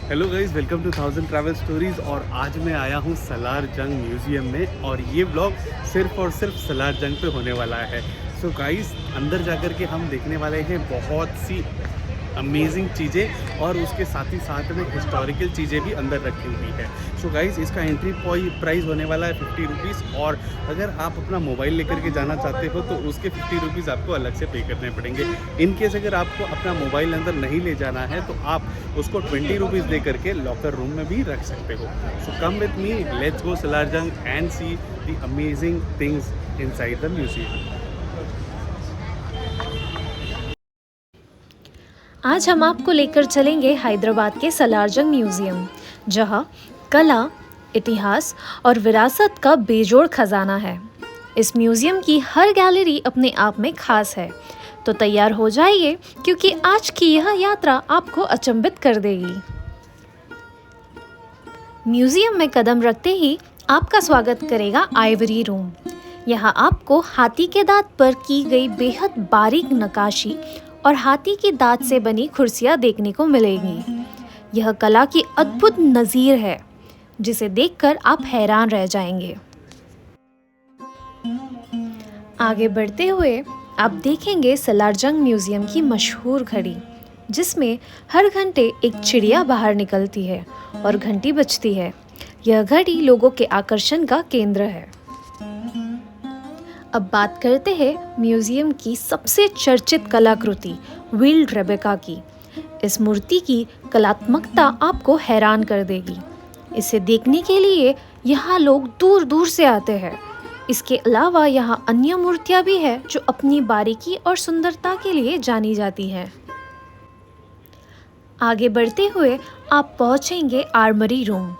Hello guys, welcome to 1000 travel stories. और आज मैं आया हूँ सलार जंग म्यूज़ियम में और ये ब्लॉग सिर्फ और सिर्फ सलार जंग पे होने वाला है। सो गाइस, अंदर जाकर के हम देखने वाले हैं बहुत सी अमेजिंग चीज़ें और उसके साथ ही साथ में हिस्टोरिकल चीज़ें भी अंदर रखी हुई है। सो गाइस, इसका एंट्री प्राइस होने वाला है 50 रुपीज़। और अगर आप अपना मोबाइल लेकर के जाना चाहते हो तो उसके 50 रुपीज़ आपको अलग से पे करने पड़ेंगे। इन केस अगर आपको अपना मोबाइल अंदर नहीं ले जाना है तो आप उसको 20 रुपीज़ दे करके लॉकर रूम में भी रख सकते हो। So come with me, let's go Salar Jung and see the amazing things inside the museum. आज हम आपको लेकर चलेंगे हैदराबाद के सलारजंग म्यूजियम, जहां कला, इतिहास और विरासत का बेजोड़ खजाना है। इस म्यूजियम की हर गैलरी अपने आप में खास है। तो तैयार हो जाइए, क्योंकि आज की यह यात्रा आपको अचंभित कर देगी। म्यूजियम में कदम रखते ही आपका स्वागत करेगा आइवरी रूम। यहाँ आपको हाथी के दांत पर की गई बेहद बारीक नक्काशी और हाथी की दांत से बनी कुर्सियां देखने को मिलेंगी। यह कला की अद्भुत नज़ीर है, जिसे देखकर आप हैरान रह जाएंगे। आगे बढ़ते हुए आप देखेंगे सलारजंग म्यूजियम की मशहूर घड़ी, जिसमें हर घंटे एक चिड़िया बाहर निकलती है और घंटी बजती है। यह घड़ी लोगों के आकर्षण का केंद्र है। अब बात करते हैं म्यूजियम की सबसे चर्चित कलाकृति व्हील्ड रेबेका की। इस मूर्ति की कलात्मकता आपको हैरान कर देगी। इसे देखने के लिए यहाँ लोग दूर दूर से आते हैं। इसके अलावा यहाँ अन्य मूर्तियाँ भी हैं जो अपनी बारीकी और सुंदरता के लिए जानी जाती हैं। आगे बढ़ते हुए आप पहुँचेंगे आर्मरी रूम।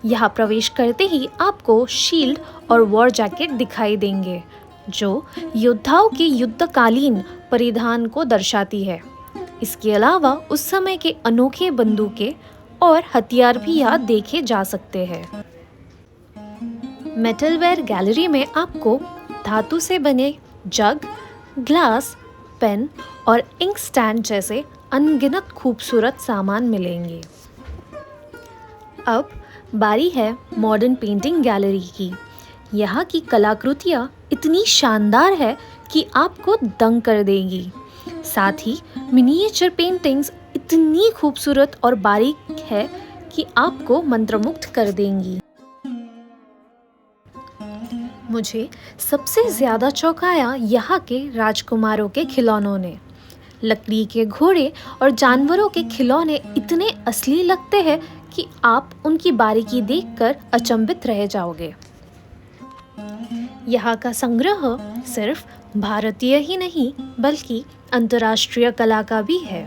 यहाँ प्रवेश करते ही आपको शील्ड और वॉर जैकेट दिखाई देंगे, जो योद्धाओं के युद्धकालीन परिधान को दर्शाती है। इसके अलावा उस समय के अनोखे बंदूकें और हथियार भी यहाँ देखे जा सकते हैं। मेटलवेयर गैलरी में आपको धातु से बने जग, ग्लास, पेन और इंक स्टैंड जैसे अनगिनत खूबसूरत सामान मिलेंगे। अब बारी है मॉडर्न पेंटिंग गैलरी की। यहाँ की कलाकृतियाँ इतनी शानदार है कि आपको दंग कर देगी। साथ ही मिनिएचर पेंटिंग्स इतनी खूबसूरत और बारीक है कि आपको मंत्रमुग्ध कर देंगी। मुझे सबसे ज़्यादा चौंकाया यहाँ के राजकुमारों के खिलौनों ने। लकड़ी के घोड़े और जानवरों के खिलौने इतने असली लगते हैं कि आप उनकी बारीकी देखकर अचंभित रह जाओगे। यहाँ का संग्रह सिर्फ भारतीय ही नहीं बल्कि अंतर्राष्ट्रीय कला का भी है।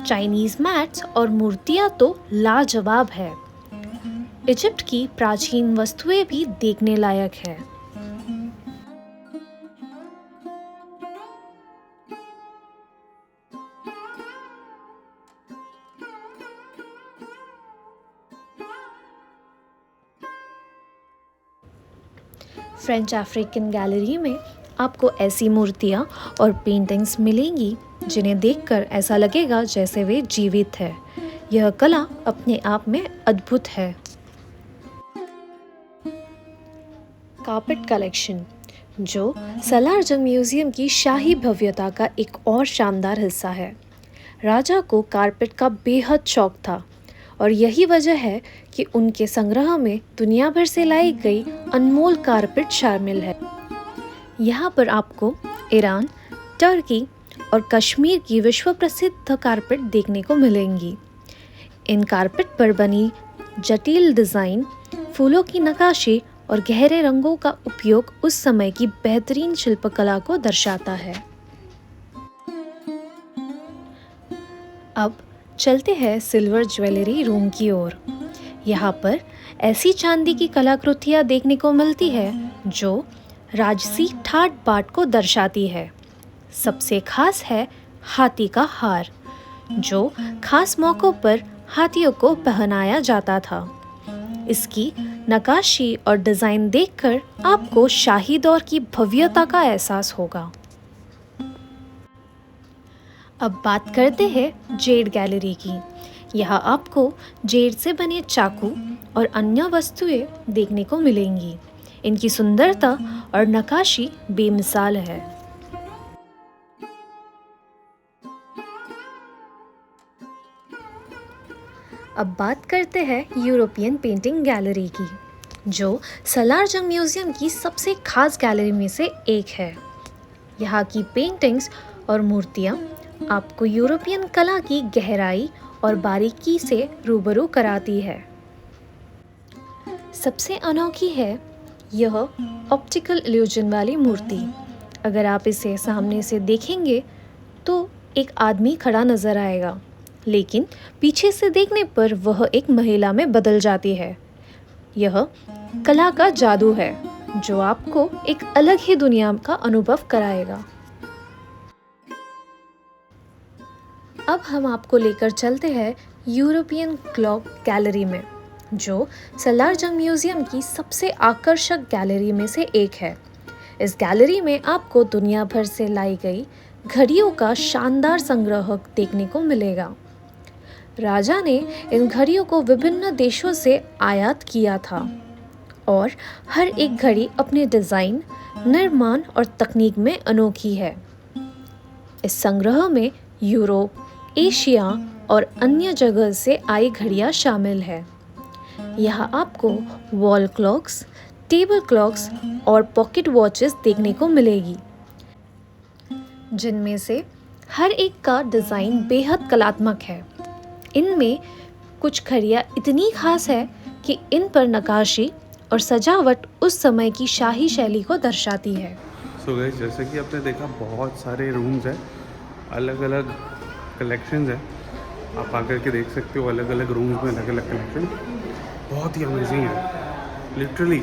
चाइनीज मैट्स और मूर्तियाँ तो लाजवाब है। इजिप्ट की प्राचीन वस्तुएं भी देखने लायक है। फ्रेंच अफ्रीकन गैलरी में आपको ऐसी मूर्तियाँ और पेंटिंग्स मिलेंगी जिन्हें देखकर ऐसा लगेगा जैसे वे जीवित है। यह कला अपने आप में अद्भुत है। कार्पेट कलेक्शन, जो सलारजंग म्यूजियम की शाही भव्यता का एक और शानदार हिस्सा है। राजा को कार्पेट का बेहद शौक था और यही वजह है कि उनके संग्रह में दुनिया भर से लाई गई अनमोल कार्पेट शामिल है। यहाँ पर आपको ईरान, टर्की और कश्मीर की विश्व प्रसिद्ध कार्पेट देखने को मिलेंगी। इन कार्पेट पर बनी जटिल डिज़ाइन, फूलों की नक्काशी और गहरे रंगों का उपयोग उस समय की बेहतरीन शिल्पकला को दर्शाता है। अब चलते हैं सिल्वर ज्वेलरी रूम की ओर। यहाँ पर ऐसी चांदी की कलाकृतियाँ देखने को मिलती है जो राजसी ठाट बाट को दर्शाती है। सबसे खास है हाथी का हार, जो खास मौक़ों पर हाथियों को पहनाया जाता था। इसकी नक्काशी और डिज़ाइन देखकर आपको शाही दौर की भव्यता का एहसास होगा। अब बात करते हैं जेड गैलरी की। यहाँ आपको जेड से बने चाकू और अन्य वस्तुएं देखने को मिलेंगी। इनकी सुंदरता और नक्काशी बेमिसाल है। अब बात करते हैं यूरोपियन पेंटिंग गैलरी की, जो सलार जंग म्यूजियम की सबसे खास गैलरी में से एक है। यहाँ की पेंटिंग्स और मूर्तियाँ आपको यूरोपियन कला की गहराई और बारीकी से रूबरू कराती है। सबसे अनोखी है यह ऑप्टिकल इल्यूजन वाली मूर्ति। अगर आप इसे सामने से देखेंगे तो एक आदमी खड़ा नजर आएगा, लेकिन पीछे से देखने पर वह एक महिला में बदल जाती है। यह कला का जादू है जो आपको एक अलग ही दुनिया का अनुभव कराएगा। अब हम आपको लेकर चलते हैं यूरोपियन क्लॉक गैलरी में, जो सलार जंग म्यूजियम की सबसे आकर्षक गैलरी में से एक है। इस गैलरी में आपको दुनिया भर से लाई गई घड़ियों का शानदार संग्रह देखने को मिलेगा। राजा ने इन घड़ियों को विभिन्न देशों से आयात किया था और हर एक घड़ी अपने डिज़ाइन, निर्माण और तकनीक में अनोखी है। इस संग्रह में यूरोप, एशिया और अन्य जगह से आई घड़ियाँ शामिल है। यहाँ आपको वॉल क्लॉक्स, टेबल क्लॉक्स और पॉकेट वॉचेस देखने को मिलेगी, जिनमें से हर एक का डिज़ाइन बेहद कलात्मक है। इनमें कुछ घड़ियाँ इतनी खास है कि इन पर नक्काशी और सजावट उस समय की शाही शैली को दर्शाती है। सो गाइस, जैसे कि आपने देखा बहुत सारे रूम्स हैं, अलग अलग कलेक्शंस हैं। आप आकर के देख सकते हो अलग अलग रूम्स में अलग अलग कलेक्शन। बहुत ही अमेजिंग है लिटरली।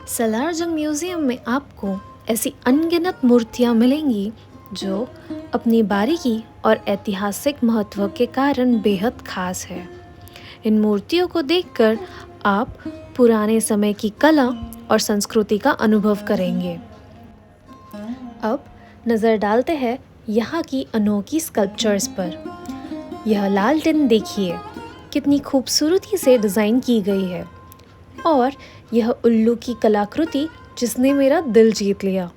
सलार जंग म्यूजियम में आपको ऐसी अनगिनत मूर्तियाँ मिलेंगी जो अपनी बारीकी और ऐतिहासिक महत्व के कारण बेहद खास है। इन मूर्तियों को देखकर आप पुराने समय की कला और संस्कृति का अनुभव करेंगे। अब नज़र डालते हैं यहाँ की अनोखी स्कल्पचर्स पर। यह लाल टिन देखिए, कितनी खूबसूरती से डिज़ाइन की गई है, और यह उल्लू की कलाकृति जिसने मेरा दिल जीत लिया।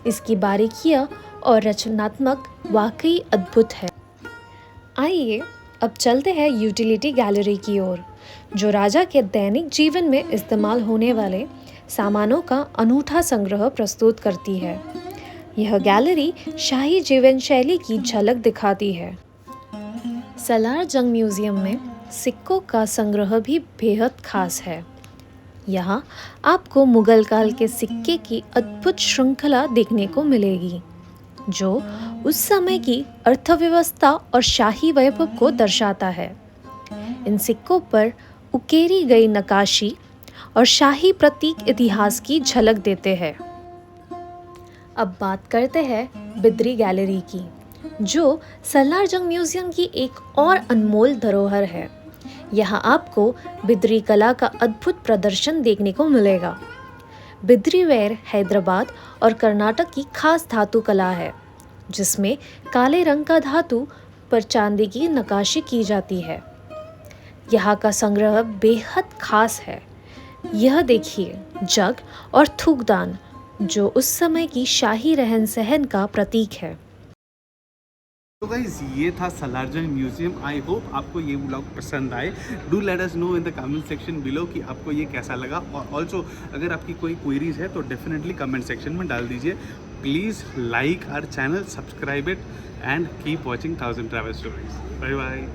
इसकी बारीकियाँ और रचनात्मक वाकई अद्भुत है। आइए अब चलते हैं यूटिलिटी गैलरी की ओर, जो राजा के दैनिक जीवन में इस्तेमाल होने वाले सामानों का अनूठा संग्रह प्रस्तुत करती है। यह गैलरी शाही जीवन शैली की झलक दिखाती है। सलार जंग म्यूजियम में सिक्कों का संग्रह भी बेहद खास है। यहाँ आपको मुगल काल के सिक्के की अद्भुत श्रृंखला देखने को मिलेगी, जो उस समय की अर्थव्यवस्था और शाही वैभव को दर्शाता है। इन सिक्कों पर उकेरी गई नक्काशी और शाही प्रतीक इतिहास की झलक देते हैं। अब बात करते हैं बिद्री गैलरी की, जो सलार जंग म्यूजियम की एक और अनमोल धरोहर है। यहाँ आपको बिद्री कला का अद्भुत प्रदर्शन देखने को मिलेगा। बिद्री वेयर हैदराबाद और कर्नाटक की खास धातु कला है, जिसमें काले रंग का धातु पर चांदी की नक्काशी की जाती है। यहाँ का संग्रह बेहद खास है। यह देखिए जग और थूकदान, जो उस समय की शाही रहन सहन का प्रतीक है। तो गाइस, ये था सलार जंग म्यूजियम। आई होप आपको ये व्लॉग पसंद आए। Do let us know in the comment section below कि आपको ये कैसा लगा, और ऑल्सो अगर आपकी कोई क्वेरीज है तो डेफिनेटली कमेंट सेक्शन में डाल दीजिए। Please like our channel, subscribe it and keep watching 1000 travel stories. Bye bye.